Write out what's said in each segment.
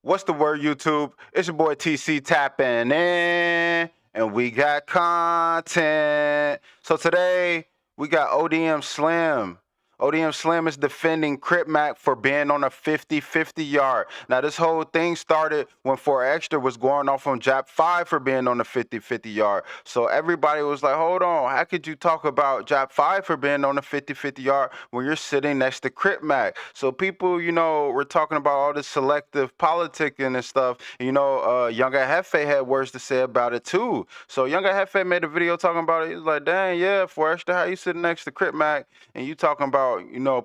What's the word, YouTube? It's your boy TC tapping in, and we got content. So today we got ODM Slim. ODM Slim is defending Crip Mac for being on a 50-50 yard. Now, this whole thing started when 4 Extra was going off on Jap 5 for being on a 50-50 yard. So everybody was like, hold on, how could you talk about Jap 5 for being on a 50-50 yard when you're sitting next to Crip Mac? So people, were talking about all this selective politicking and stuff. Younger Hefe had words to say about it too. So Younger Hefe made a video talking about it. He was like, dang, yeah, 4 Extra, how you sitting next to Crip Mac and you talking about,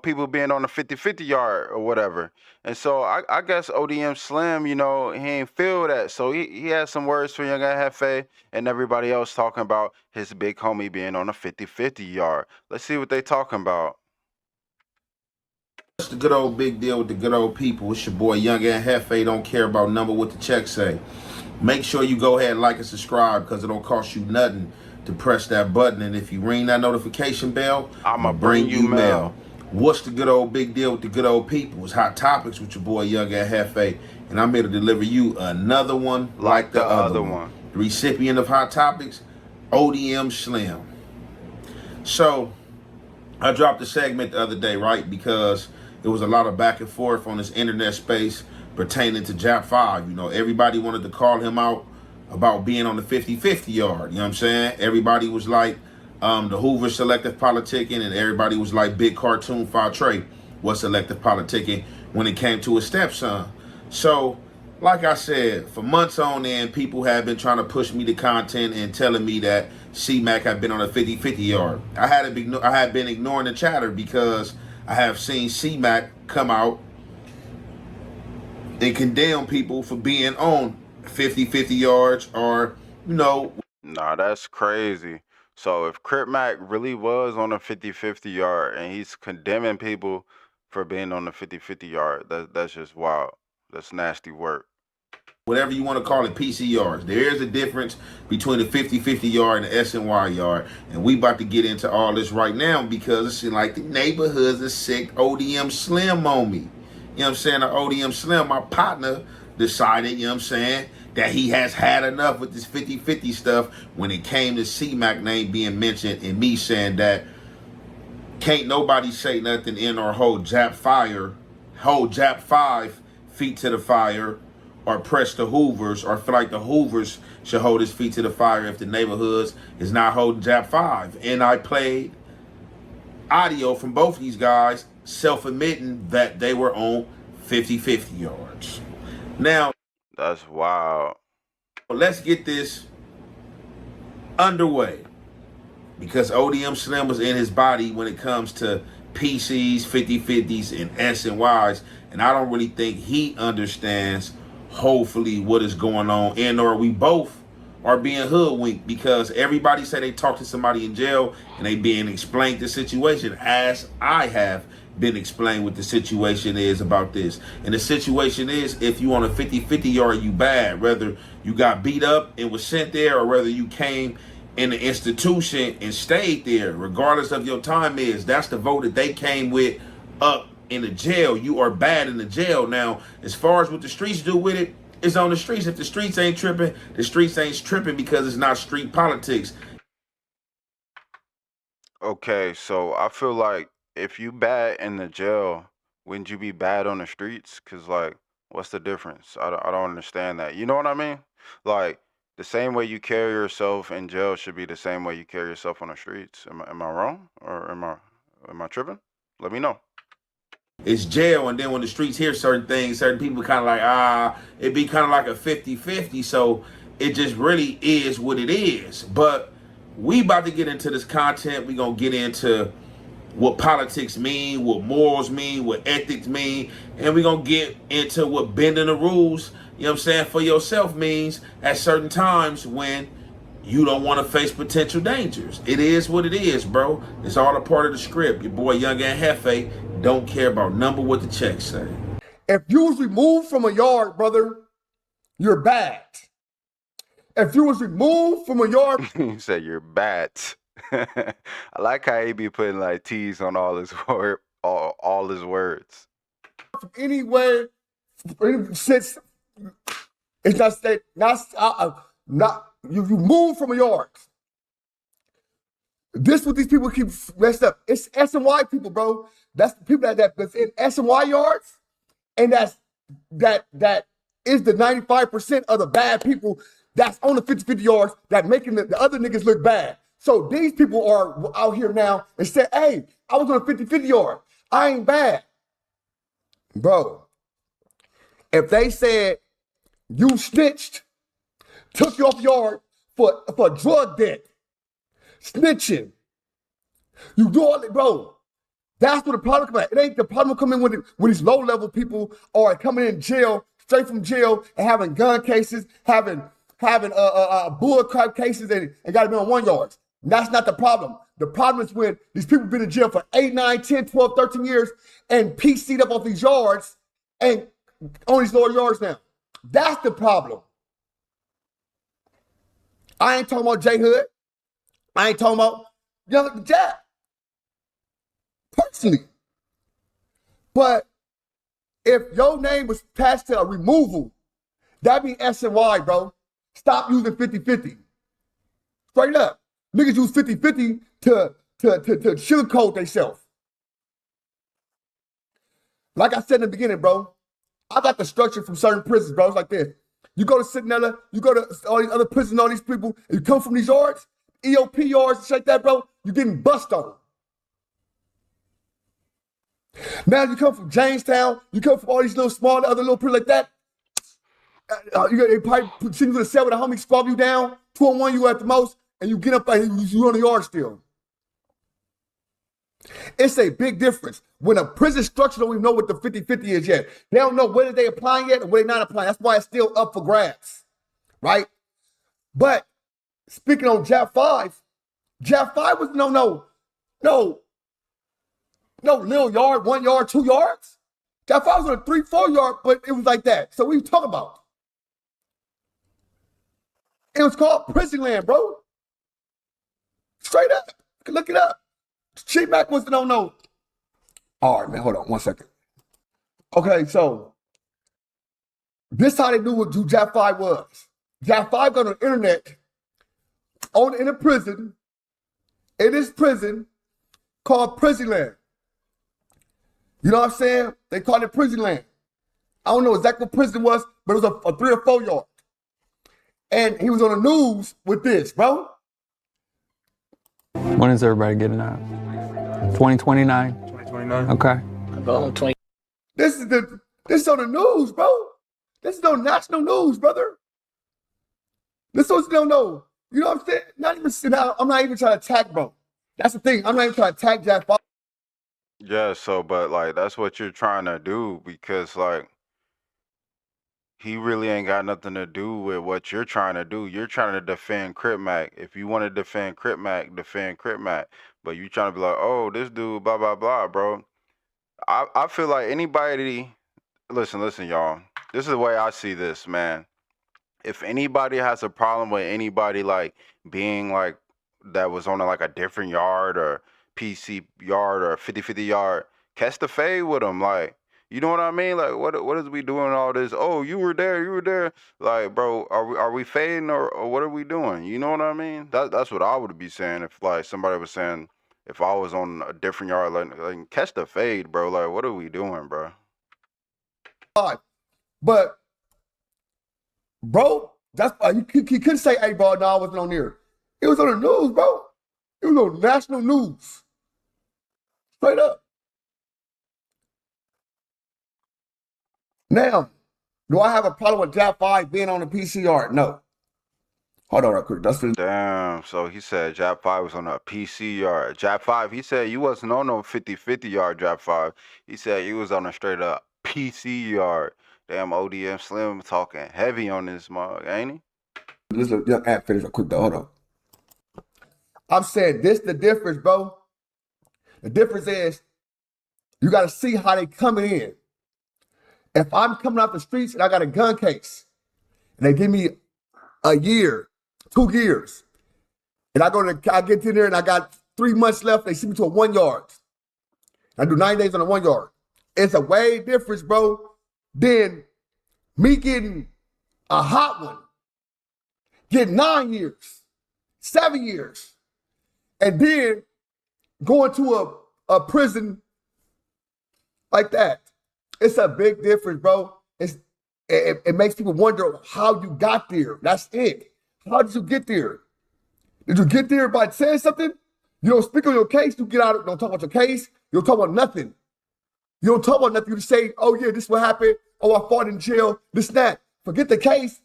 people being on the 50-50 yard or whatever. And so I guess ODM Slim, he ain't feel that. So he had some words for Young Hefe and everybody else talking about his big homie being on a 50-50 yard. Let's see what they talking about. What's the good old big deal with the good old people? It's your boy Young and Hefe. Don't care about number what the check say. Make sure you go ahead and like and subscribe because it don't cost you nothing to press that button. And if you ring that notification bell, I'ma bring you mail. What's the good old big deal with the good old people? It's Hot Topics with your boy Young and Hefe. And I'm here to deliver you another one like the other one. The recipient of Hot Topics, ODM Slim. So I dropped a segment the other day, right? Because there was a lot of back and forth on this internet space pertaining to Jap 5. Everybody wanted to call him out about being on the 50-50 yard. You know what I'm saying? Everybody was like the Hoover selective politicking, and everybody was like Big Cartoon Fatre was selective politicking when it came to his stepson. So, like I said, for months on end, people have been trying to push me to content and telling me that cmac had been on a 50-50 yard. I had been ignoring the chatter because I have seen cmac come out and condemn people for being on 50-50 yards or, Nah, that's crazy. So if Crip Mac really was on a 50-50 yard and he's condemning people for being on the 50-50 yard, that's just wild. That's nasty work. whatever you want to call it, PC yards. There is a difference between the 50-50 yard and the SNY yard. And we about to get into all this right now because it seems like the neighborhoods are sick ODM Slim on me. You know what I'm saying? The ODM Slim, my partner, decided, that he has had enough with this 50-50 stuff when it came to cmac name being mentioned and me saying that can't nobody say nothing in or hold Jap 5 feet to the fire or press the Hoovers or feel like the Hoovers should hold his feet to the fire if the neighborhoods is not holding Jap 5. And I played audio from both of these guys self-admitting that they were on 50-50 yards. Now, that's wild. Let's get this underway because ODM Slim was in his body when it comes to PCs, 50-50s, and SNYs. And I don't really think he understands hopefully what is going on, and or we both are being hoodwinked because everybody say they talked to somebody in jail and they being explained the situation as I have been explained what the situation is about this. And the situation is if you on a 50-50 yard, you bad. Whether you got beat up and was sent there or whether you came in the institution and stayed there, regardless of your time is, that's the vote that they came with up in the jail. You are bad in the jail. Now, as far as what the streets do with it, it's on the streets. If the streets ain't tripping, the streets ain't tripping because it's not street politics. Okay, so I feel like if you bad in the jail, wouldn't you be bad on the streets? Cause like, what's the difference? I don't understand that. You know what I mean? Like the same way you carry yourself in jail should be the same way you carry yourself on the streets. Am I wrong or am I tripping? Let me know. It's jail, and then when the streets hear certain things, certain people kind of like, it be kind of like a 50-50. So it just really is what it is. But we about to get into this content. We gonna get into what politics mean, what morals mean, what ethics mean, and we're gonna get into what bending the rules, for yourself means at certain times when you don't want to face potential dangers. It is what it is, bro. It's all a part of the script. Your boy Young and Hefe don't care about number what the checks say. If you was removed from a yard, brother, you're bad. If you was removed from a yard, You said you're bats. I like how he be putting like T's on all his all his words. anyway, since It's not state, not you move from a yard. This what these people keep messed up. It's S and Y people, bro. That's the people that's in S and Y yards, and that is the 95% of the bad people that's on the 50-50 yards that making the other niggas look bad. So these people are out here now and say, hey, I was on a 50-50 yard. I ain't bad. Bro, if they said you snitched, took you off yard for drug debt, snitching, you do all that, bro. That's where the problem comes in. It ain't the problem coming when these low-level people are coming in jail, straight from jail, and having gun cases, having bull crap cases, and got to be on 1 yard. That's not the problem. The problem is when these people been in jail for 8, 9, 10, 12, 13 years and PC'd up off these yards and on these lower yards now. That's the problem. I ain't talking about J Hood. I ain't talking about Young Jack. Personally. But if your name was passed to a removal, that'd be S and Y, bro. Stop using 50-50. Straight up. Niggas use 50-50 to sugarcoat themselves. Like I said in the beginning, bro, I got the structure from certain prisons, bro. It's like this. You go to Sentinella, you go to all these other prisons, all these people, and you come from these yards, EOP yards and shit like that, bro, you're getting bust on. Now you come from Jamestown, you come from all these little small, other little prisons like that, they probably send you to the cell with a homie, squab you down, 2-on-1 you at the most, and you get up and you on the yard still. It's a big difference. When a prison structure don't even know what the 50-50 is yet. They don't know whether they applying yet or whether they not applying. That's why it's still up for grabs, right? But speaking on JAP 5 was no little yard, 1 yard, 2 yards. JAP 5 was on a 3-4 yard, but it was like that. So what are you talking about? It was called prison land, bro. Straight up. You can look it up. cmac was no. All right, man, hold on 1 second. Okay, so this how they knew what JAP 5 was. JAP 5 got on the internet in a prison, in this prison called prison land. You know what I'm saying? They called it prison land. I don't know exactly what prison was, but it was a 3 or 4 yard. And he was on the news with this, bro. When is everybody getting out? 2029? 2029. Okay. This is on the news, bro. This is on national news, brother. This is don't know. You know what I'm saying? I'm not even trying to attack, bro. That's the thing. I'm not even trying to attack JAP 5. Yeah, so but like that's what you're trying to do because like he really ain't got nothing to do with what you're trying to do. You're trying to defend Crip Mac. If you want to defend Crip Mac, defend Crip Mac. But you trying to be like, oh, this dude, blah, blah, blah, bro. I feel like anybody, listen, y'all. This is the way I see this, man. If anybody has a problem with anybody like being like that was on like a different yard or PC yard or 50-50 yard, catch the fade with them. Like, you know what I mean? Like, what is we doing all this? Oh, you were there. Like, bro, are we fading or what are we doing? You know what I mean? That's what I would be saying if like somebody was saying if I was on a different yard, like catch the fade, bro. Like, what are we doing, bro? But, bro, that's you couldn't say, hey, bro, no, I wasn't on there. It was on the news, bro. It was on national news. Straight up. Now, do I have a problem with JAP 5 being on the PCR? No. Hold on real quick. Damn, so he said JAP 5 was on a PC yard. JAP 5, he said you wasn't on no 50-50 yard JAP 5. He said you was on a straight up PC yard. Damn, ODM Slim talking heavy on this mug, ain't he? Listen, young app finish real quick though. Hold on. I'm saying this the difference, bro. The difference is you got to see how they coming in. If I'm coming out the streets and I got a gun case and they give me a year, 2 years, and I get in there and I got 3 months left, they send me to a 1 yard. I do 9 days on a 1 yard. It's a way difference, bro, than Me getting a hot one, getting 9 years, 7 years, and then going to a prison like that. It's a big difference, bro. It makes people wonder how you got there. That's it. How did you get there? Did you get there by saying something? You don't speak on your case. You get out. Don't talk about your case. You don't talk about nothing. You don't talk about nothing. You just say, "Oh yeah, this is what happened. Oh, I fought in jail. This and that." Forget the case.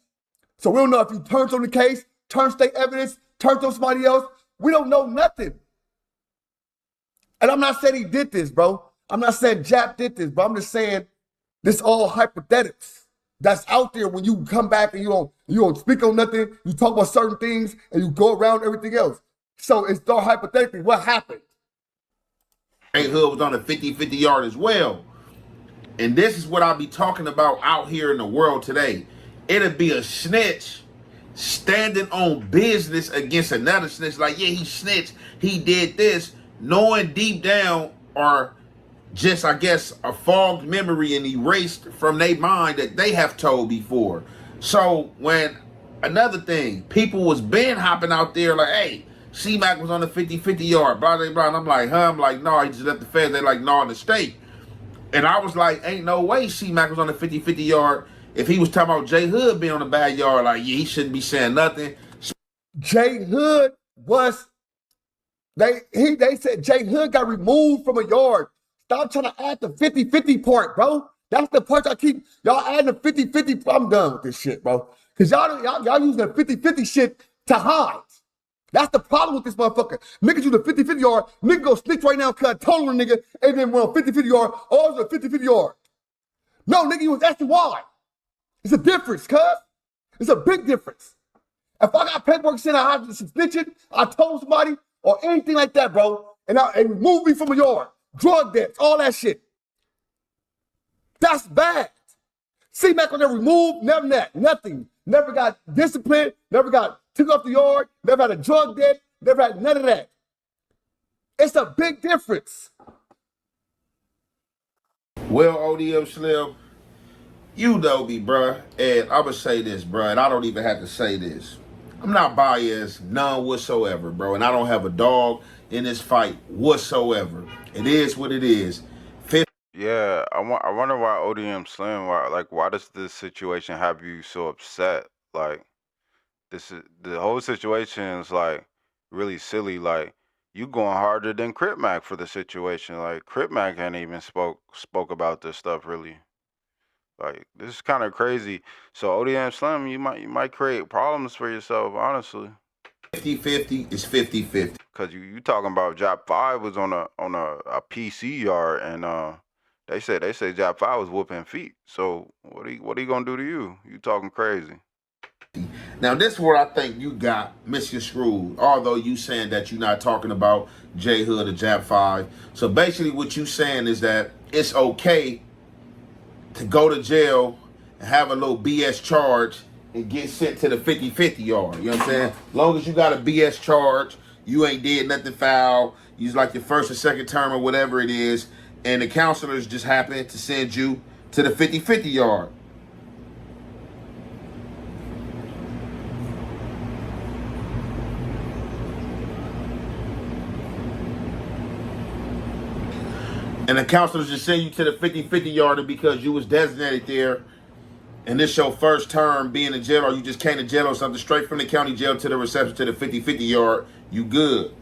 So we don't know if you turned on the case, turned state evidence, turned on somebody else. We don't know nothing. And I'm not saying he did this, bro. I'm not saying Jap did this, but I'm just saying this all hypothetics that's out there when you come back and you don't speak on nothing. You talk about certain things and you go around everything else. So it's all hypothetically what happened. J Hood was on a 50-50 yard as well. And this is what I'll be talking about out here in the world today. It'll be a snitch standing on business against another snitch. Like, yeah, he snitched, he did this, knowing deep down or just, I guess, a fogged memory and erased from their mind that they have told before. So when another thing, people was been hopping out there like, hey, cmac was on the 50-50 yard, blah, blah, blah. And I'm like, huh? I'm like, no, he just left the feds. They like, no, in the state. And I was like, ain't no way cmac was on the 50-50 yard if he was talking about J Hood being on the bad yard. Like, yeah, he shouldn't be saying nothing. J Hood was, they said J Hood got removed from a yard. Stop trying to add the 50-50 part, bro. That's the part y'all adding the 50-50. I'm done with this shit, bro. Because y'all using the 50-50 shit to hide. That's the problem with this motherfucker. Niggas use the 50-50 yard. Nigga go snitch right now, cut total on a nigga, and then we're on 50-50 yard. Oh, it's a 50-50 yard. No, nigga, you was asking why. It's a difference, cuz. It's a big difference. If I got paperwork saying I have some snitching, I told somebody, or anything like that, bro, and remove me from a yard. Drug debts, all that shit. That's bad. cmac on there removed, never that, nothing. Never got disciplined, never got took off the yard, never had a drug debt, never had none of that. It's a big difference. Well, ODM Slim, you know me, bruh, and I'm going to say this, bruh, and I don't even have to say this. I'm not biased, none whatsoever, bro, and I don't have a dog in this fight whatsoever. It is what it is. Yeah, I wonder why ODM Slim, why does this situation have you so upset? Like, the whole situation is like really silly. Like, you going harder than Crip Mac for the situation. Like, Crip Mac ain't even spoke about this stuff really. Like, this is kind of crazy. So ODM Slim, you might create problems for yourself, honestly. 50-50 is 50-50. Cause you talking about Jap 5 was on a PC yard, and they say Jap 5 was whooping feet. So what he gonna do to you? You talking crazy. Now, this is where I think you got misconstrued, although you saying that you're not talking about J Hood or Jap 5. So basically what you saying is that it's okay to go to jail and have a little BS charge and get sent to the 50-50 yard. You know what I'm saying? As long as you got a BS charge, you ain't did nothing foul, you like your first or second term or whatever it is, and the counselors just happen to send you to the 50-50 yard. And the counselors just send you to the 50-50 yard because you was designated there, and this your first term being in jail, or you just came to jail or something, straight from the county jail to the reception to the 50-50 yard, you good.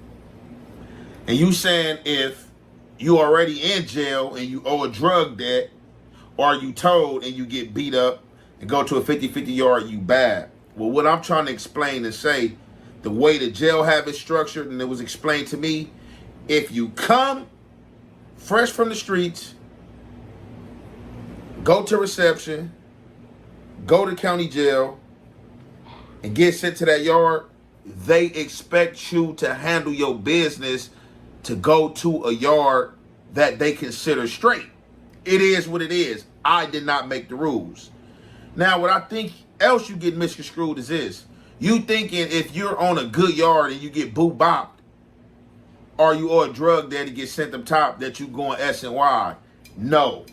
And you saying if you already in jail and you owe a drug debt, or you told and you get beat up and go to a 50-50 yard, you bad. Well, what I'm trying to explain and say, the way the jail have it structured, and it was explained to me, if you come fresh from the streets, go to reception, go to county jail, and get sent to that yard, they expect you to handle your business to go to a yard that they consider straight. It is what it is. I did not make the rules. Now, what I think else you get misconstrued is this. You thinking if you're on a good yard and you get boo-bopped, or you owe a drug debt to get sent up top, that you going S and Y. No,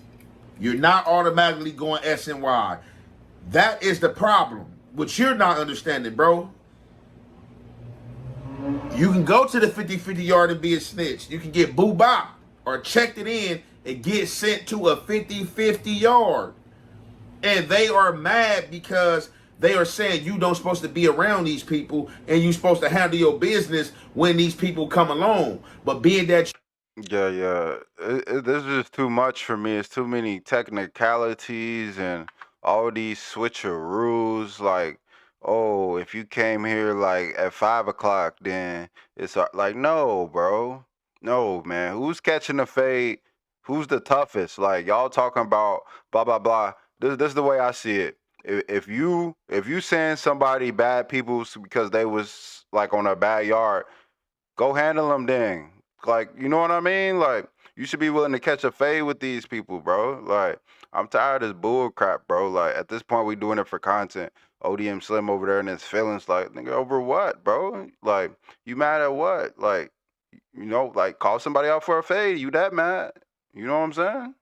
you're not automatically going S and Y. That is the problem, which you're not understanding, bro. You can go to the 50-50 yard and be a snitch. You can get boo-bop or checked it in and get sent to a 50-50 yard. And they are mad because they are saying you don't supposed to be around these people and you supposed to handle your business when these people come along. But being that Yeah. This is just too much for me. It's too many technicalities and all these switcheroos. Like, oh, if you came here like at 5 o'clock, then it's like, no, bro, no, man. Who's catching the fade? Who's the toughest? Like y'all talking about blah blah blah. This is the way I see it. If you saying somebody bad people because they was like on a bad yard, go handle them then. Like, you know what I mean? Like, you should be willing to catch a fade with these people, bro. Like, I'm tired of this bull crap, bro. Like, at this point, we doing it for content. ODM Slim over there and his feelings, like, nigga, over what, bro? Like, you mad at what? Like, like, call somebody out for a fade. You that mad? You know what I'm saying?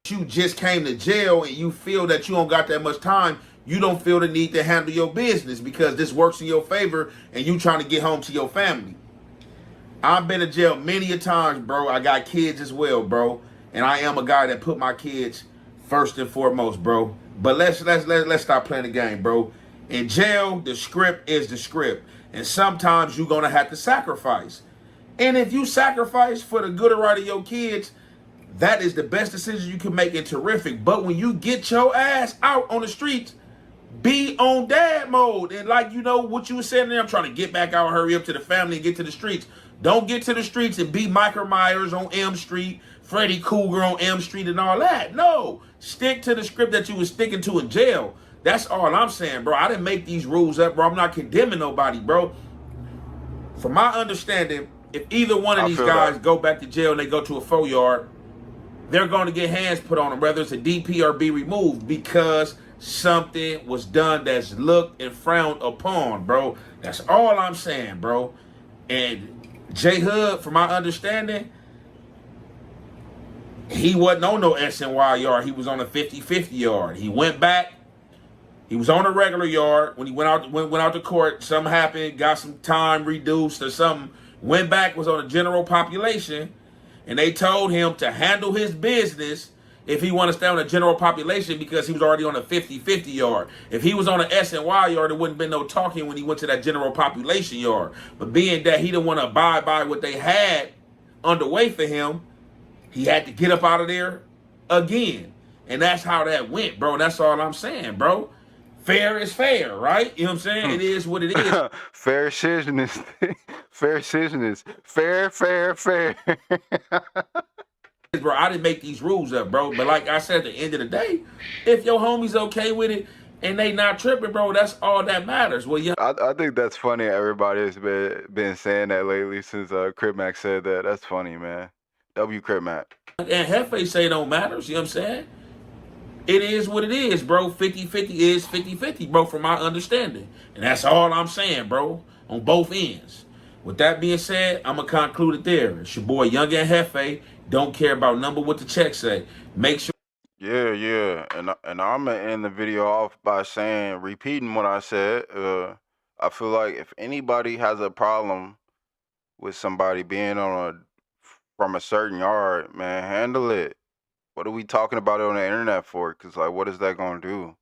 you just came to jail and you feel that you don't got that much time, you don't feel the need to handle your business because this works in your favor and you trying to get home to your family. I've been to jail many a times, bro. I got kids as well, bro. And I am a guy that put my kids first and foremost, bro. But let's stop playing the game, bro. In jail, the script is the script. And sometimes you're gonna have to sacrifice. And if you sacrifice for the good or right of your kids, that is the best decision you can make and terrific. But when you get your ass out on the streets, be on dad mode. And like, you know what you were saying there, I'm trying to get back out, hurry up to the family and get to the streets. Don't get to the streets and be Michael Myers on M Street, Freddy Krueger on M Street and all that. No, stick to the script that you was sticking to in jail. That's all I'm saying, bro. I didn't make these rules up, bro. I'm not condemning nobody, bro. From my understanding, if either one of these guys go back to jail and they go to a 4-yard, they're going to get hands put on them, whether it's a DP or be removed, because something was done that's looked and frowned upon, bro. That's all I'm saying, bro. And J Hood, from my understanding, he wasn't on no SNY yard. He was on a 50-50 yard. He went back. He was on a regular yard. When he went out to court, something happened, got some time reduced or something. Went back, was on a general population. And they told him to handle his business if he wanted to stay on a general population because he was already on a 50-50 yard. If he was on an SNY yard, there wouldn't have been no talking when he went to that general population yard. But being that he didn't want to abide by what they had underway for him, he had to get up out of there again. And that's how that went, bro. That's all I'm saying, bro. Fair is fair, right? You know what I'm saying? It is what it is. Fair decision is fair decision is fair. Bro, I didn't make these rules up, bro. But like I said, at the end of the day, if your homie's okay with it and they not tripping, bro, that's all that matters. Well, yeah, I think that's funny. Everybody has been saying that lately since Crip Mac said that. That's funny, man. W Crip Mac. And Hefe say it don't matter. You know what I'm saying? It is what it is, bro. 50-50 is 50-50, bro, from my understanding. And that's all I'm saying, bro, on both ends. With that being said, I'm going to conclude it there. It's your boy, Young and Hefe. Don't care about number what the check say. Make sure. Yeah. And I'm going to end the video off by repeating what I said. I feel like if anybody has a problem with somebody being from a certain yard, man, handle it. What are we talking about it on the internet for? Because, like, what is that going to do?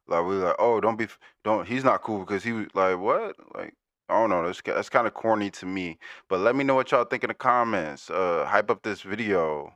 Like, we're like, oh, he's not cool because he was like, what? Like, I don't know. That's kind of corny to me. But let me know what y'all think in the comments. Hype up this video.